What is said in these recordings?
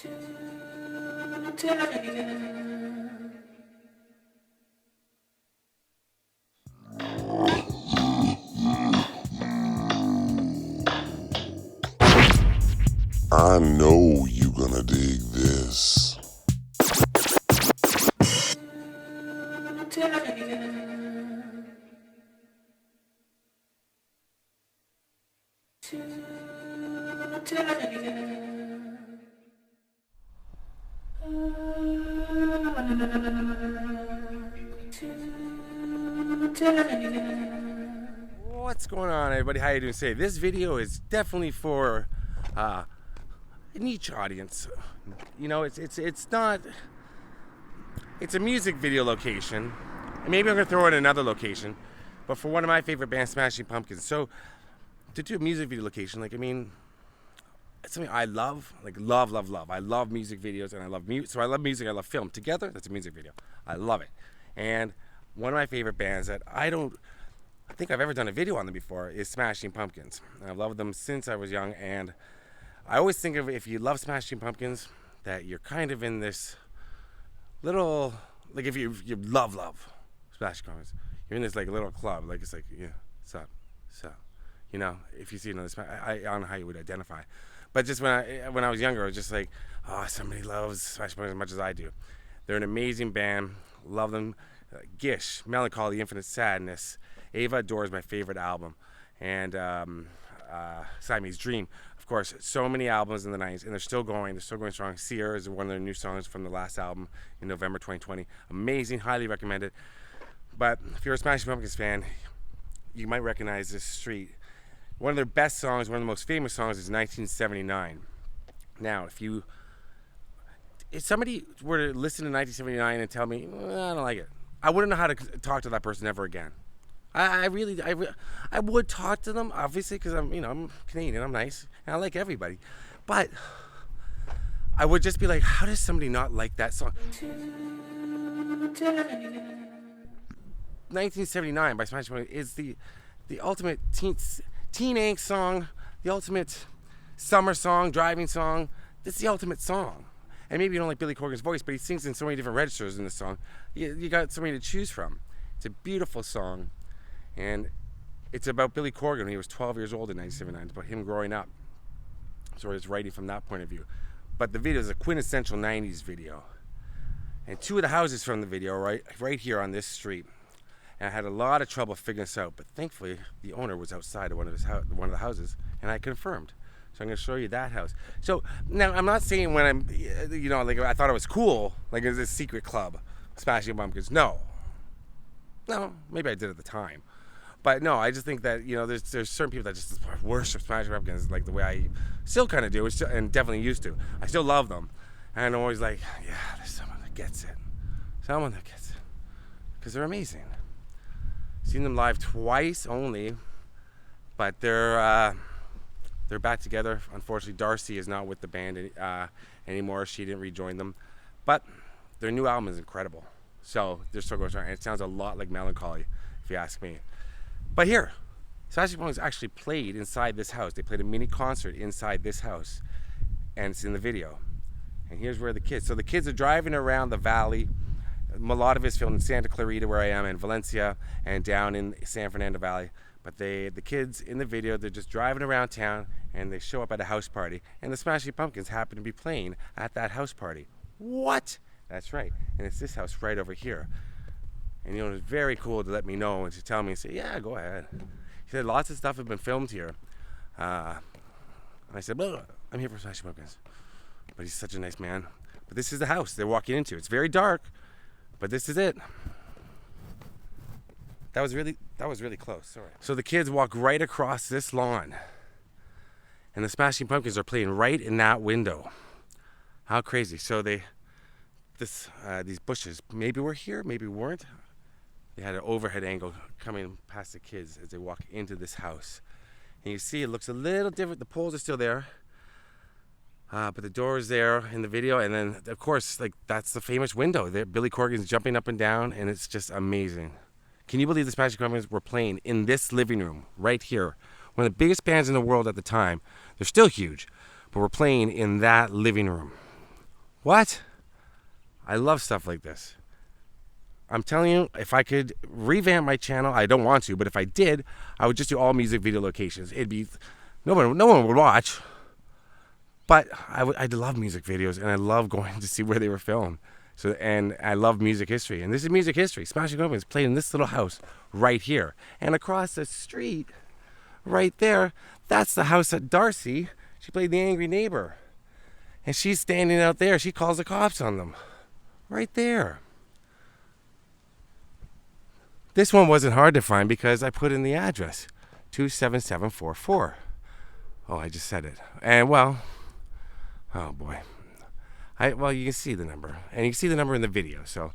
I know you gonna dig this. What's going on, everybody? How you doing today? This video is definitely for a niche audience. You know, it's not. It's a music video location. Maybe I'm gonna throw in another location, but for one of my favorite bands, Smashing Pumpkins. So to do a music video location, like, I mean, it's something I love, like love. I love music videos and I love music. So I love music, I love film. Together, that's a music video. I love it. And one of my favorite bands that I think I've ever done a video on them before is Smashing Pumpkins. I've loved them since I was young, and I always think of, if you love Smashing Pumpkins, that you're kind of in this little, like, if you love Smashing Pumpkins, you're in this like little club, like, it's like, yeah, so, you know, if you see another I don't know how you would identify, but just when I was younger, I was just like, oh, somebody loves Smashing Pumpkins as much as I do. They're an amazing band, love them. Gish, Melancholy, Infinite Sadness, Ava Adore is my favorite album, and Siamese Dream, of course. So many albums in the 90s, and they're still going strong. Seer is one of their new songs from the last album in November 2020. Amazing, highly recommended. But if you're a Smashing Pumpkins fan, you might recognize this street. One of their best songs, one of the most famous songs, is 1979. Now, if somebody were to listen to 1979 and tell me, I don't like it, I wouldn't know how to talk to that person ever again. I would talk to them, obviously, because I'm Canadian, I'm nice, and I like everybody. But I would just be like, how does somebody not like that song? 1979 by Smashing Pumpkins is the ultimate teen angst song, the ultimate summer song, driving song. It's the ultimate song. And maybe you don't like Billy Corgan's voice, but he sings in so many different registers in this song. You got so many to choose from. It's a beautiful song. And it's about Billy Corgan when he was 12 years old in 1979. It's about him growing up. So it's writing from that point of view. But the video is a quintessential 90s video. And two of the houses from the video are right here on this street. And I had a lot of trouble figuring this out. But thankfully, the owner was outside of one of the houses. And I confirmed. So I'm going to show you that house. So now, I'm not saying when I'm, like, I thought it was cool, like it was a secret club, Smashing Pumpkins. No, maybe I did at the time. But no, I just think that, there's certain people that just worship Smashing Pumpkins, like the way I still kind of do, and definitely used to. I still love them. And I'm always like, yeah, there's someone that gets it. Because they're amazing. Seen them live twice only, but they're back together. Unfortunately, Darcy is not with the band anymore. She didn't rejoin them. But their new album is incredible. So they're still going strong. And it sounds a lot like Melancholy, if you ask me. But here, Smashing Pumpkins actually played inside this house. They played a mini concert inside this house. And it's in the video. And here's where the kids are driving around the valley. A lot of it's filmed in Santa Clarita, where I am, in Valencia, and down in San Fernando Valley. But the kids in the video, they're just driving around town, and they show up at a house party, and the Smashing Pumpkins happen to be playing at that house party. What? That's right. And it's this house right over here. And it was very cool to let me know and to tell me and say, yeah, go ahead. He said, lots of stuff has been filmed here. And I said, well, I'm here for Smashing Pumpkins. But he's such a nice man. But this is the house they're walking into. It's very dark, but this is it. That was really close. Sorry. So the kids walk right across this lawn, and the Smashing Pumpkins are playing right in that window. How crazy! So these bushes maybe were here, maybe weren't. They had an overhead angle coming past the kids as they walk into this house, and you see it looks a little different. The poles are still there, but the door is there in the video, and then of course, like, that's the famous window. There, Billy Corgan's jumping up and down, and it's just amazing. Can you believe the Smashing Pumpkins were playing in this living room right here? One of the biggest bands in the world at the time. They're still huge, but we're playing in that living room. What? I love stuff like this. I'm telling you, if I could revamp my channel, I don't want to, but if I did, I would just do all music video locations. It'd be, no one would watch, but I'd love music videos, and I love going to see where they were filmed. So, and I love music history, and this is music history. Smashing Pumpkins played in this little house right here, and across the street, right there, that's the house that Darcy, she played the angry neighbor, and she's standing out there. She calls the cops on them, right there. This one wasn't hard to find because I put in the address, 27744. Oh, I just said it. And well, oh boy. Well, you can see the number. And you can see the number in the video, so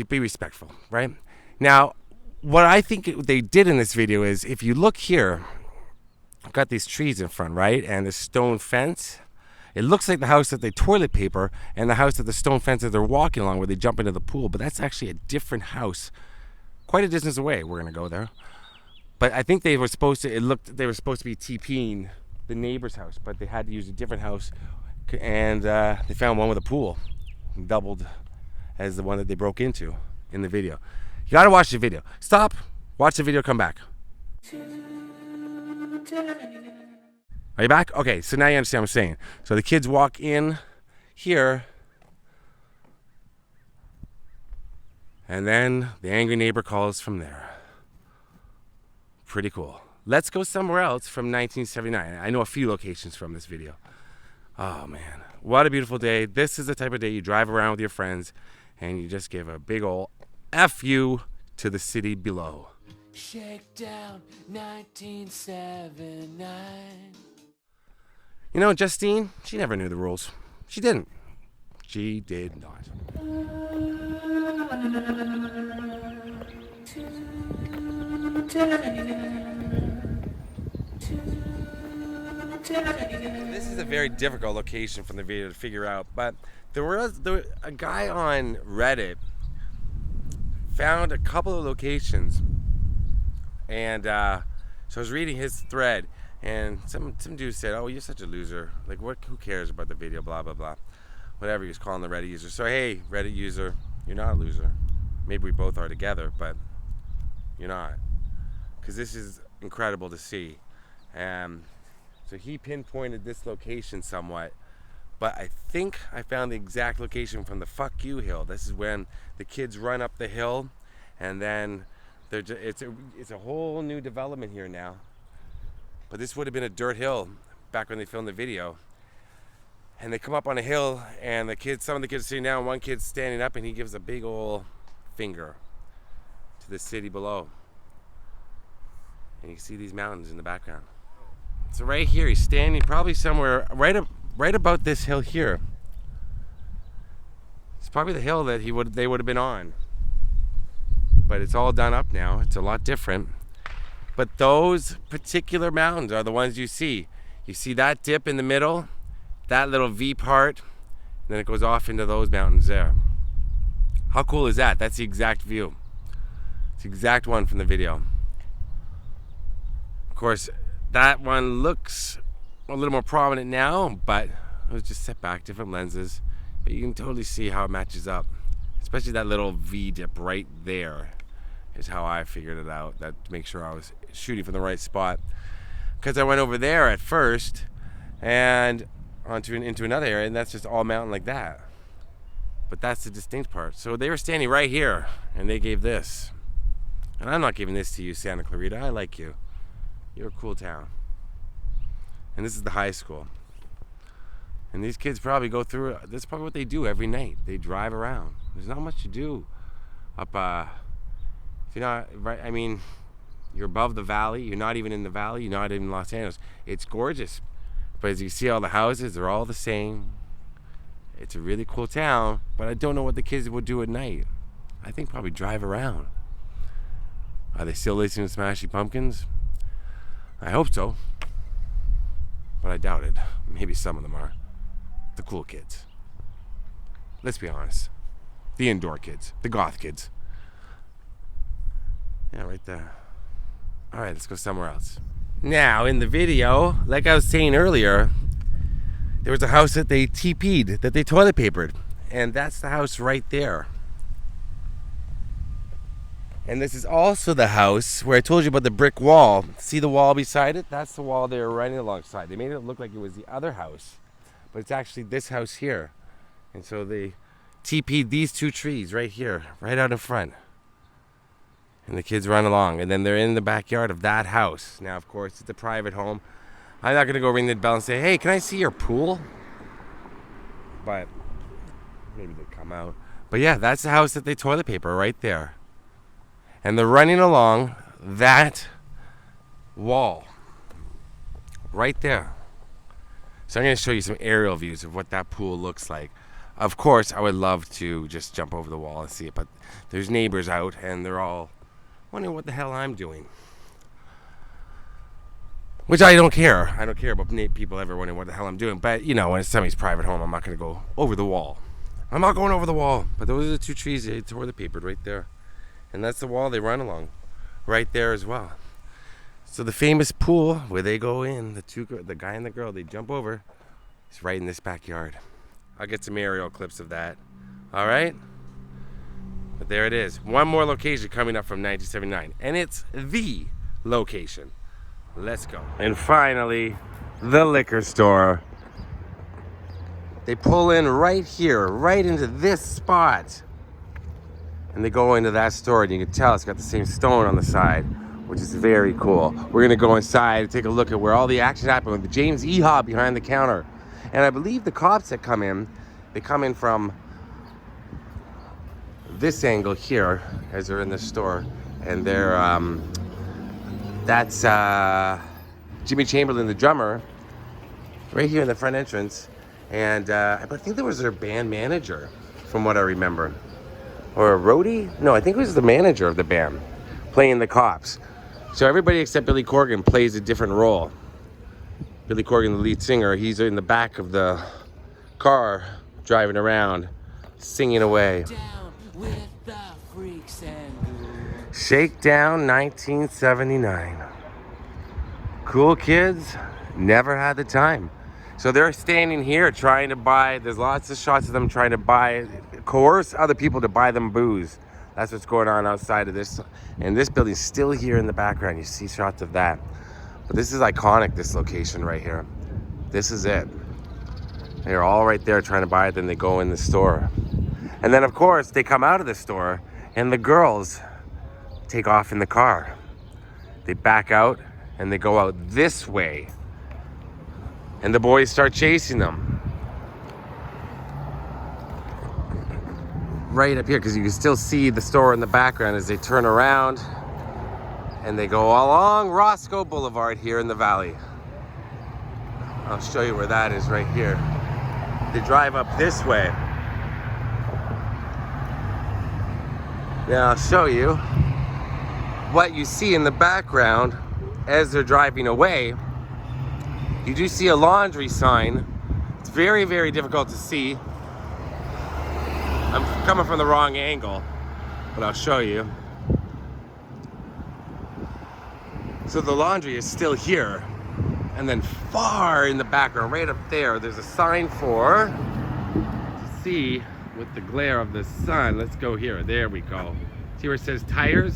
be respectful, right? Now, what I think they did in this video is, if you look here, I've got these trees in front, right? And this stone fence. It looks like the house that they toilet paper and the house that the stone fence that they're walking along where they jump into the pool, but that's actually a different house. Quite a distance away. We're gonna go there, but I think they were supposed to. They were supposed to be TPing the neighbor's house, but they had to use a different house, and they found one with a pool, doubled as the one that they broke into in the video. You gotta watch the video. Stop, watch the video, come back. Are you back? Okay, so now you understand what I'm saying. So the kids walk in here. And then the angry neighbor calls from there. Pretty cool. Let's go somewhere else from 1979. I know a few locations from this video. Oh man, what a beautiful day. This is the type of day you drive around with your friends and you just give a big ol' F you to the city below. Shakedown 1979. You know, Justine, she never knew the rules. She didn't. She did not. This is a very difficult location from the video to figure out, but there was a guy on Reddit found a couple of locations, and so I was reading his thread, and some dude said, "Oh, you're such a loser. Like, who cares about the video? Blah blah blah." Whatever he was calling the Reddit user. So hey, Reddit user, you're not a loser. Maybe we both are together, but you're not, because this is incredible to see. So he pinpointed this location somewhat, but I think I found the exact location from the Fuck You Hill. This is when the kids run up the hill, and then it's a whole new development here now. But this would have been a dirt hill back when they filmed the video. And they come up on a hill, and some of the kids are sitting down, one kid's standing up, and he gives a big old finger to the city below. And you see these mountains in the background. So right here, he's standing probably somewhere right about this hill here. It's probably the hill that they would have been on. But it's all done up now. It's a lot different. But those particular mountains are the ones you see. You see that dip in the middle? That little V part, and then it goes off into those mountains there. How cool is that? That's the exact view. It's the exact one from the video. Of course, that one looks a little more prominent now, but it was just set back, different lenses. But you can totally see how it matches up. Especially that little V dip right there is how I figured it out, that to make sure I was shooting from the right spot. Because I went over there at first, and into another area, and that's just all mountain like that. But that's the distinct part. So they were standing right here, and they gave this. And I'm not giving this to you, Santa Clarita. I like you. You're a cool town. And this is the high school. And these kids probably go through, that's probably what they do every night. They drive around. There's not much to do up, if you're not, right, I mean, you're above the valley. You're not even in the valley. You're not even in Los Angeles. It's gorgeous. But as you see, all the houses, they're all the same. It's a really cool town, but I don't know what the kids would do at night. I think probably drive around. Are they still listening to Smashing Pumpkins? I hope so, but I doubt it. Maybe some of them are. The cool kids. Let's be honest. The indoor kids. The goth kids. Yeah, right there. All right, let's go somewhere else. Now, in the video, like I was saying earlier, there was a house that they TP'd, that they toilet papered. And that's the house right there. And this is also the house where I told you about the brick wall. See the wall beside it? That's the wall they were running alongside. They made it look like it was the other house, but it's actually this house here. And so they TP'd these two trees right here, right out in front. And the kids run along, and then they're in the backyard of that house. Now, of course, it's a private home. I'm not going to go ring the bell and say, hey, can I see your pool? But maybe they come out. But yeah, that's the house that they toilet paper right there. And they're running along that wall right there. So I'm going to show you some aerial views of what that pool looks like. Of course, I would love to just jump over the wall and see it, but there's neighbors out, and they're all wondering what the hell I'm doing. Which I don't care. I don't care about people ever wondering what the hell I'm doing. But, you know, when it's somebody's private home, I'm not going to go over the wall. I'm not going over the wall. But those are the two trees they toilet papered right there. And that's the wall they run along right there as well. So the famous pool where they go in, the guy and the girl, they jump over, is right in this backyard. I'll get some aerial clips of that. All right? But there it is. One more location coming up from 1979. And it's the location. Let's go. And finally, the liquor store. They pull in right here, right into this spot. And they go into that store, and you can tell it's got the same stone on the side, which is very cool. We're gonna go inside and take a look at where all the action happened with the James E. Hobb behind the counter. And I believe the cops that come in, they come in from this angle here as they're in the store, and they're that's Jimmy Chamberlin, the drummer, right here in the front entrance. And I think that was their band manager, from what I remember. Or a roadie? No, I think it was the manager of the band playing the cops. So everybody except Billy Corgan plays a different role. Billy Corgan, the lead singer, he's in the back of the car driving around, singing away. Down with the freaks and Shakedown 1979. Cool kids, never had the time. So they're standing here trying to buy, there's lots of shots of them trying to buy, coerce other people to buy them booze. That's what's going on outside of this. And this building's still here in the background. You see shots of that. But this is iconic, this location right here. This is it. They're all right there trying to buy it, then they go in the store. And then, of course, they come out of the store, and the girls take off in the car. They back out, and they go out this way. And the boys start chasing them. Right up here, because you can still see the store in the background as they turn around and they go along Roscoe Boulevard here in the valley. I'll show you where that is right here. They drive up this way. Now I'll show you what you see in the background as they're driving away. You do see a laundry sign. It's very, very difficult to see. I'm coming from the wrong angle, but I'll show you. So the laundry is still here. And then far in the background, right up there, there's a sign for, to see with the glare of the sun. Let's go here. There we go. See where it says tires?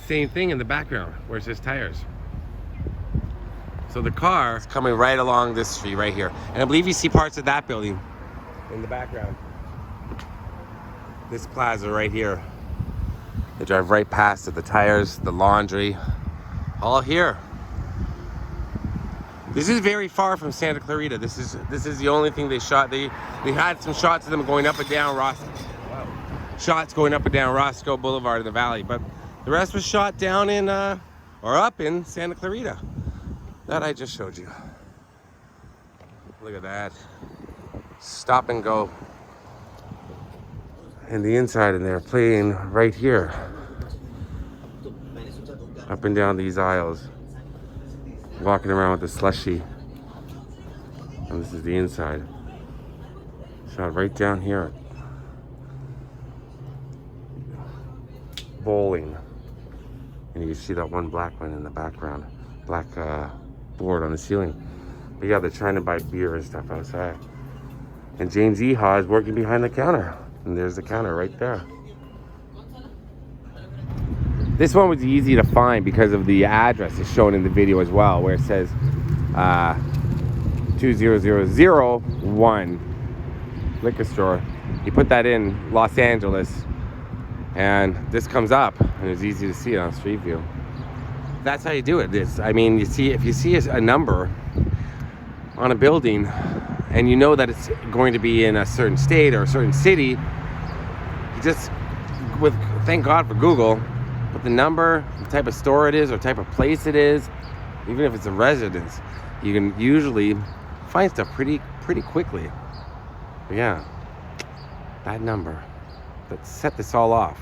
Same thing in the background where it says tires. So the car is coming right along this street right here. And I believe you see parts of that building in the background. This plaza right here. They drive right past it, the tires, the laundry, all here. This is very far from Santa Clarita. This is the only thing they shot. They had some shots of them going up and down Roscoe Boulevard in the valley, but the rest was shot down in or up in Santa Clarita. That I just showed you. Look at that. Stop and go. And the inside, and they're playing right here. Up and down these aisles. Walking around with the slushy. And this is the inside. Shot right down here. Bowling. And you can see that one black one in the background. Black board on the ceiling. But yeah, they're trying to buy beer and stuff outside. And James Eha is working behind the counter. And there's the counter right there. This one was easy to find because of the address is shown in the video as well, where it says 20001 liquor store. You put that in Los Angeles, and this comes up, and it's easy to see it on Street View. That's how you do it. I mean, you see, if you see a number on a building, and you know that it's going to be in a certain state or a certain city, you just, thank God for Google, put the number, the type of store it is, or type of place it is, even if it's a residence, you can usually find stuff pretty quickly. But yeah, that number that set this all off.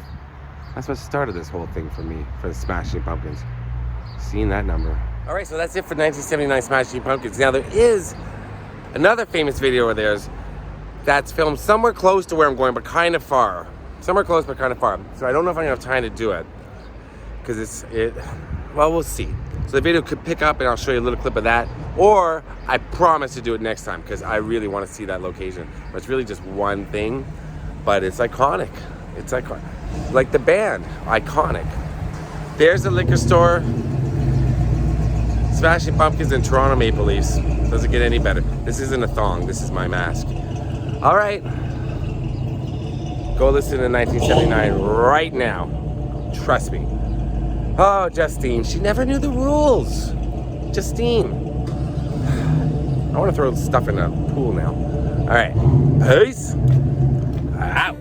That's what started this whole thing for me, for the Smashing Pumpkins. Seeing that number. All right, so that's it for 1979 Smashing Pumpkins. Now there is another famous video of theirs that's filmed somewhere close to where I'm going, but kind of far. Somewhere close, but kind of far. So I don't know if I'm gonna have time to do it, because well, we'll see. So the video could pick up and I'll show you a little clip of that, or I promise to do it next time because I really want to see that location. But it's really just one thing, but it's iconic. It's iconic. Like the band, iconic. There's a liquor store, Smashing Pumpkins and Toronto Maple Leafs. Doesn't get any better. This isn't a thong, this is my mask. All right, go listen to 1979 right now. Trust me. Oh, Justine, she never knew the rules. Justine. I want to throw stuff in a pool now. All right, peace out.